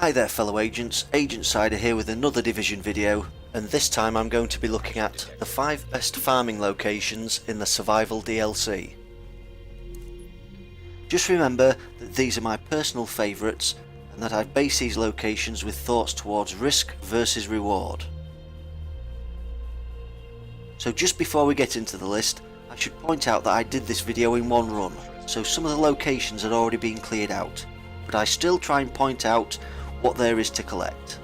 Hi there fellow agents, Agent Cyder here with another Division video, and this time I'm going to be looking at the 5 best farming locations in the Survival DLC. Just remember that these are my personal favourites and that I've based these locations with thoughts towards risk versus reward. So just before we get into the list, I should point out that I did this video in one run, so some of the locations had already been cleared out, but I still try and point out what there is to collect.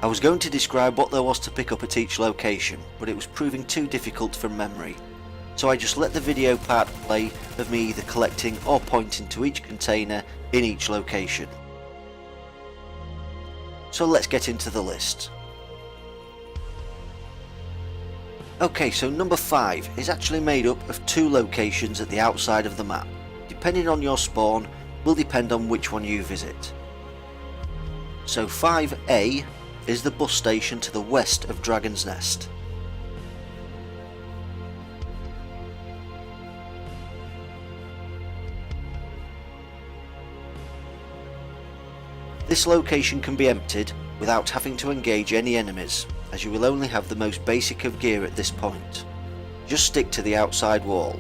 I was going to describe what there was to pick up at each location, but it was proving too difficult from memory, so I just let the video part play of me either collecting or pointing to each container in each location. So let's get into the list. Okay, so number 5 is actually made up of 2 locations at the outside of the map. Depending on your spawn, will depend on which one you visit. So 5A is the bus station to the west of Dragon's Nest. This location can be emptied without having to engage any enemies, as you will only have the most basic of gear at this point. Just stick to the outside wall.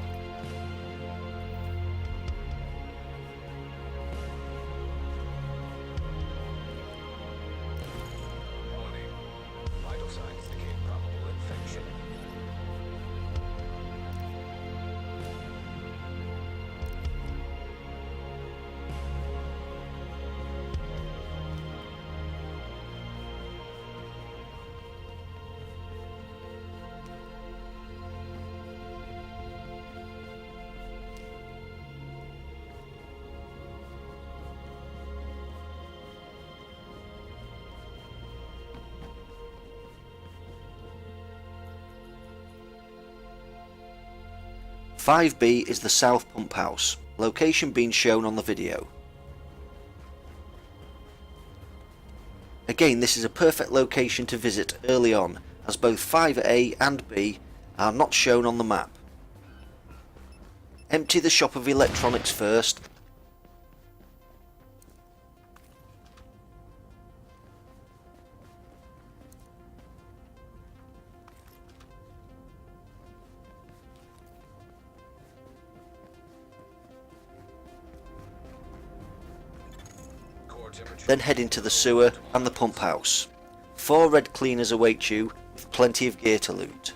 "5B is the South Pumphouse, location being shown on the video. Again, this is a perfect location to visit early on, as both 5A and B are not shown on the map. Empty the shop of electronics first, then head into the sewer and the pump house. 4 red cleaners await you with plenty of gear to loot.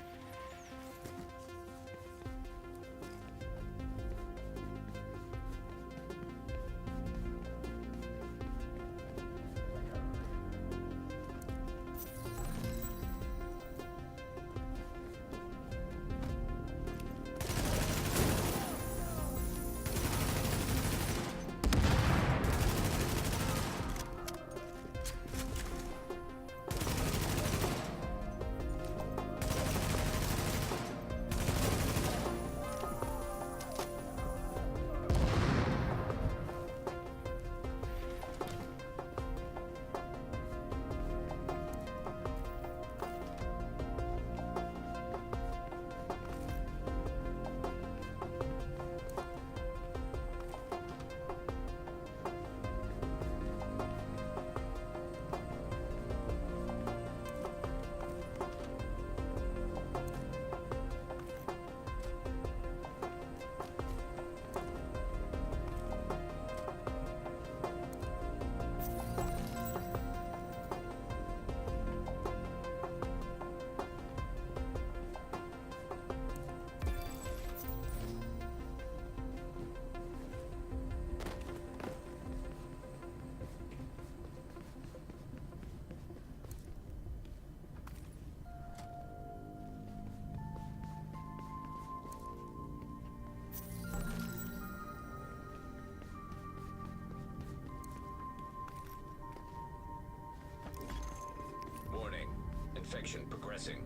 Infection progressing.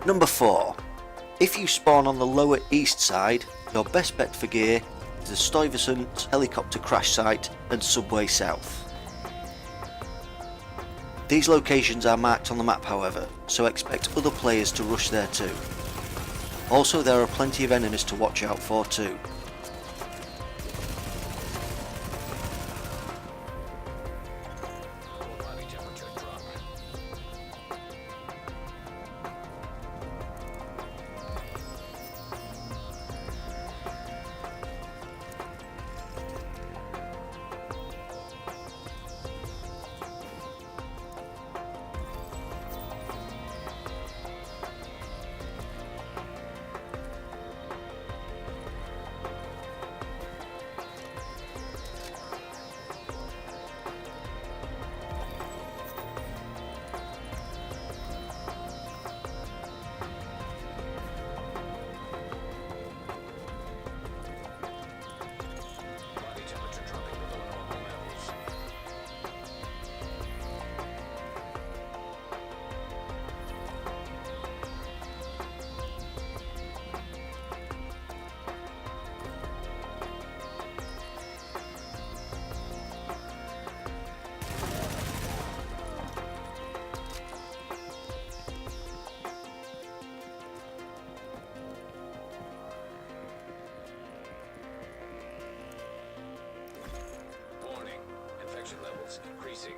Number 4. If you spawn on the lower east side, your best bet for gear the Stuyvesant helicopter crash site and Subway South. These locations are marked on the map however, so expect other players to rush there too. Also there are plenty of enemies to watch out for too. Body temperature drop. Body temperature dropping below normal levels. Warning. Infection levels increasing.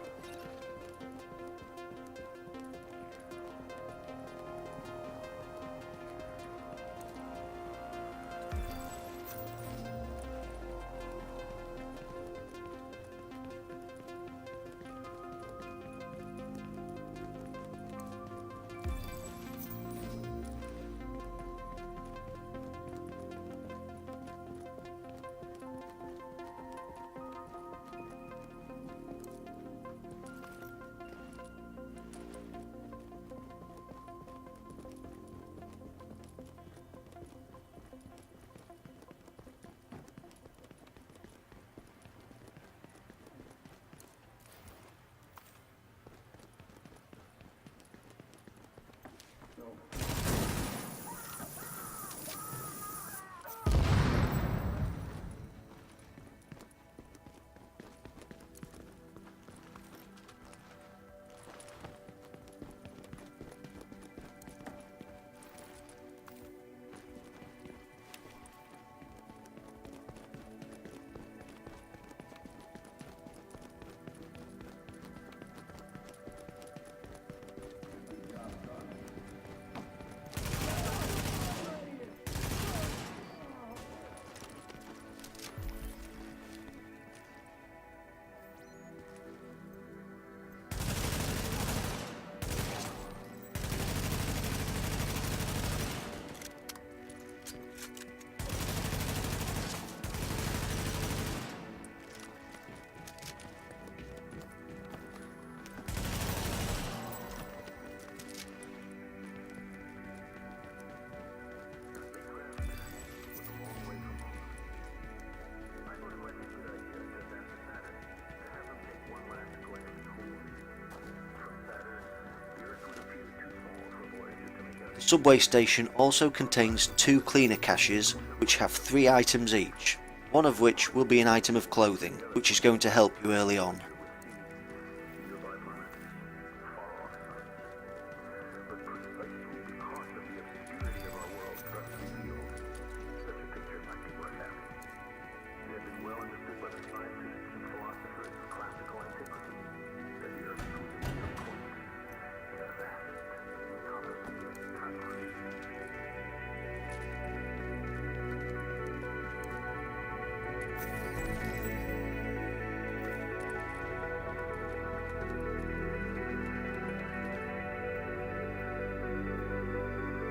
The subway station also contains 2 cleaner caches which have 3 items each, one of which will be an item of clothing, which is going to help you early on.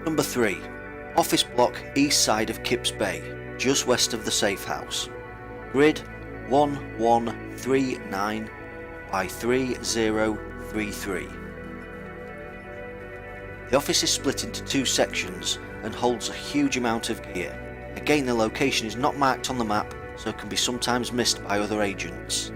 Number 3. Office block east side of Kips Bay, just west of the safe house. Grid 1139 by 3033. The office is split into 2 sections and holds a huge amount of gear. Again, the location is not marked on the map, so can be sometimes missed by other agents.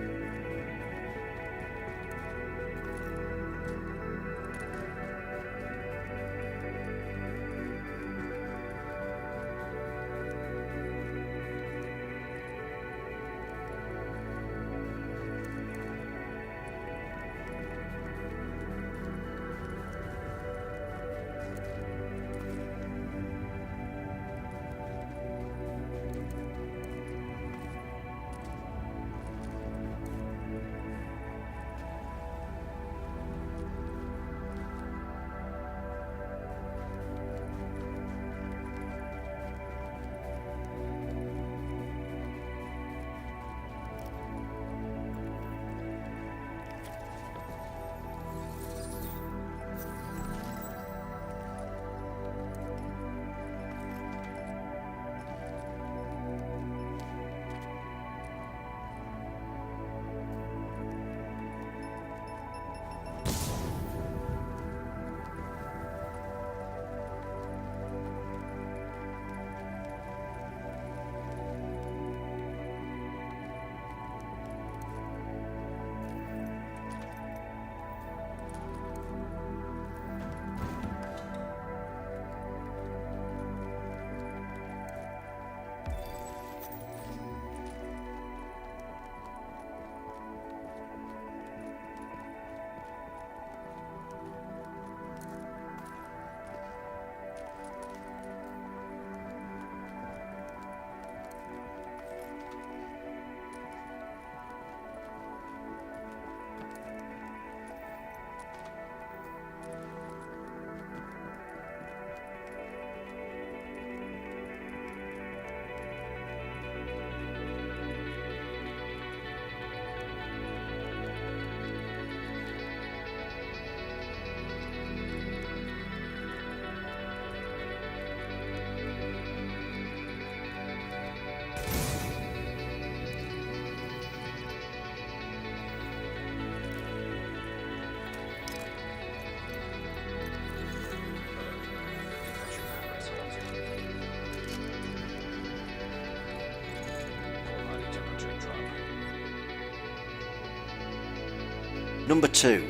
Number 2.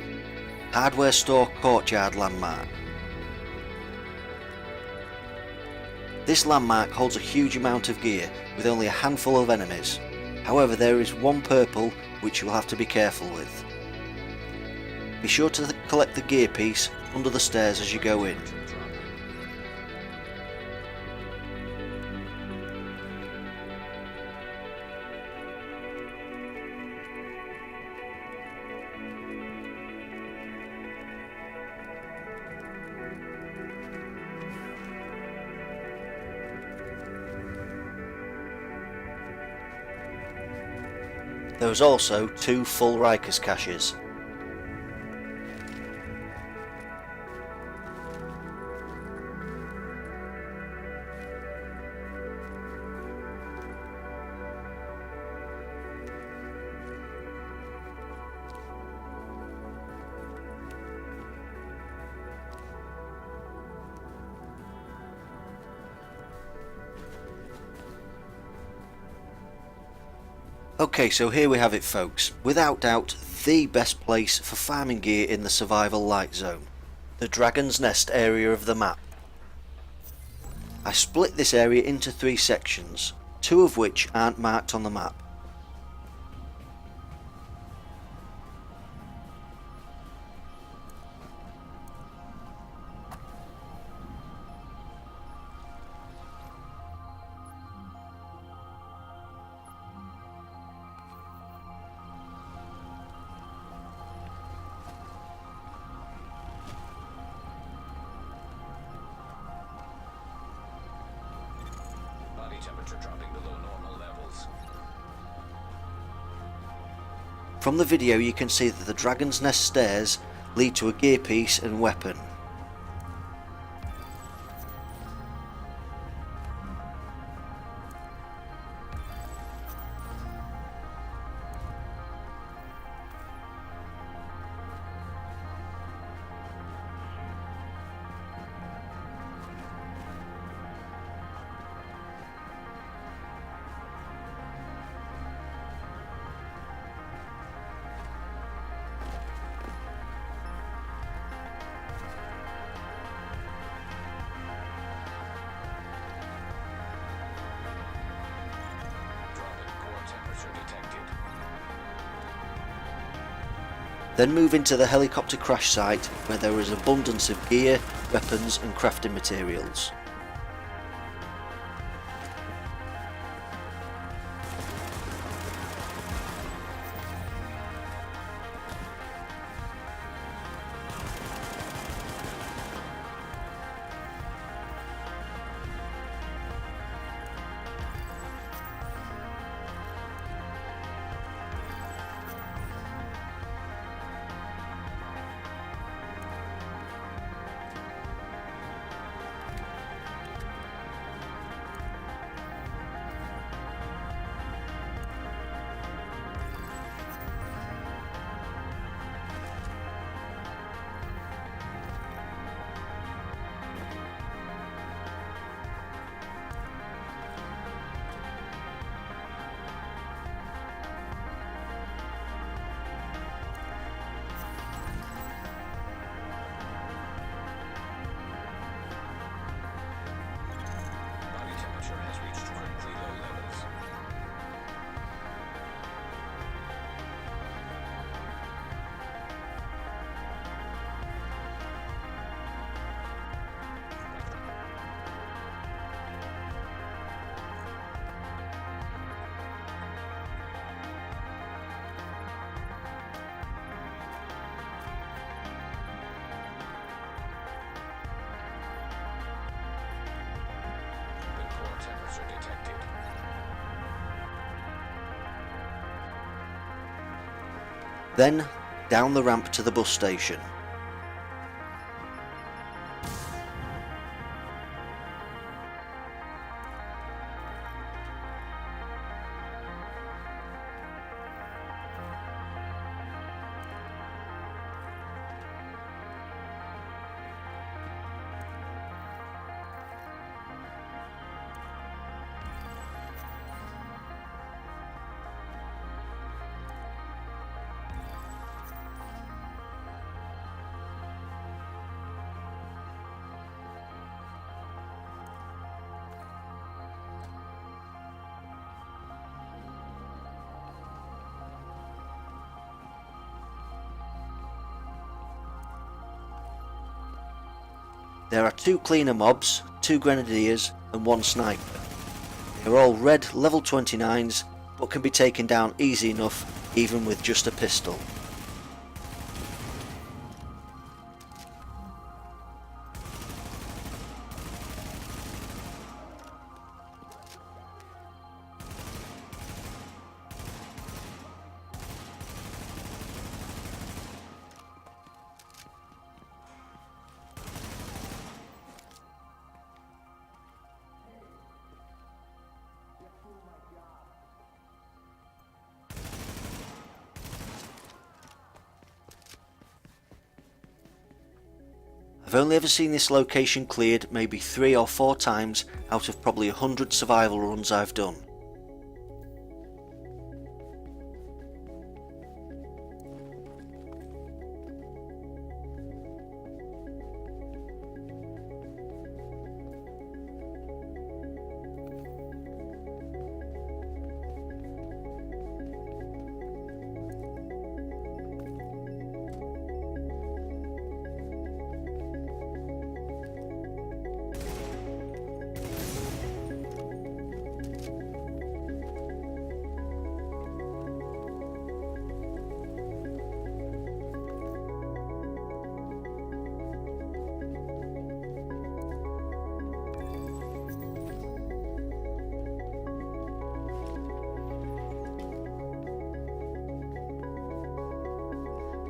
Hardware Store Courtyard landmark. This landmark holds a huge amount of gear with only a handful of enemies. However, there is one purple which you will have to be careful with. Be sure to collect the gear piece under the stairs as you go in. There was also 2 full Rikers caches. Okay, so here we have it folks, without doubt the best place for farming gear in the survival light zone, the Dragon's Nest area of the map. I split this area into 3 sections, 2 of which aren't marked on the map. Body temperature dropping below normal levels. From the video you can see that the Dragon's Nest stairs lead to a gear piece and weapon. Then move into the helicopter crash site where there is abundance of gear, weapons and crafting materials. Then down the ramp to the bus station. There are 2 cleaner mobs, 2 grenadiers and 1 sniper. They are all red level 29s, but can be taken down easy enough even with just a pistol. I've only ever seen this location cleared maybe 3 or 4 times out of probably 100 survival runs I've done.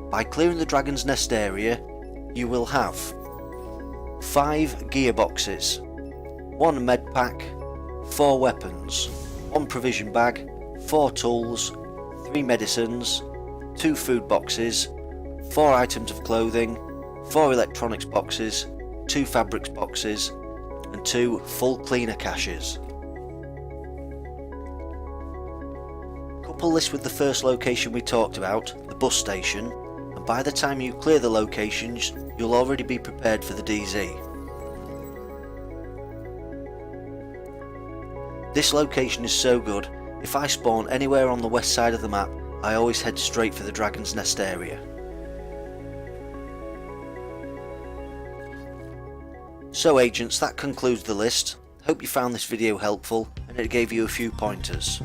By clearing the Dragon's Nest area, you will have 5 gearboxes, 1 med pack, 4 weapons, 1 provision bag, 4 tools, 3 medicines, 2 food boxes, 4 items of clothing, 4 electronics boxes, 2 fabrics boxes, and 2 full cleaner caches. Couple this with the first location we talked about, the bus station, and by the time you clear the locations, you'll already be prepared for the DZ. This location is so good, if I spawn anywhere on the west side of the map, I always head straight for the Dragon's Nest area. So agents, that concludes the list. Hope you found this video helpful and it gave you a few pointers.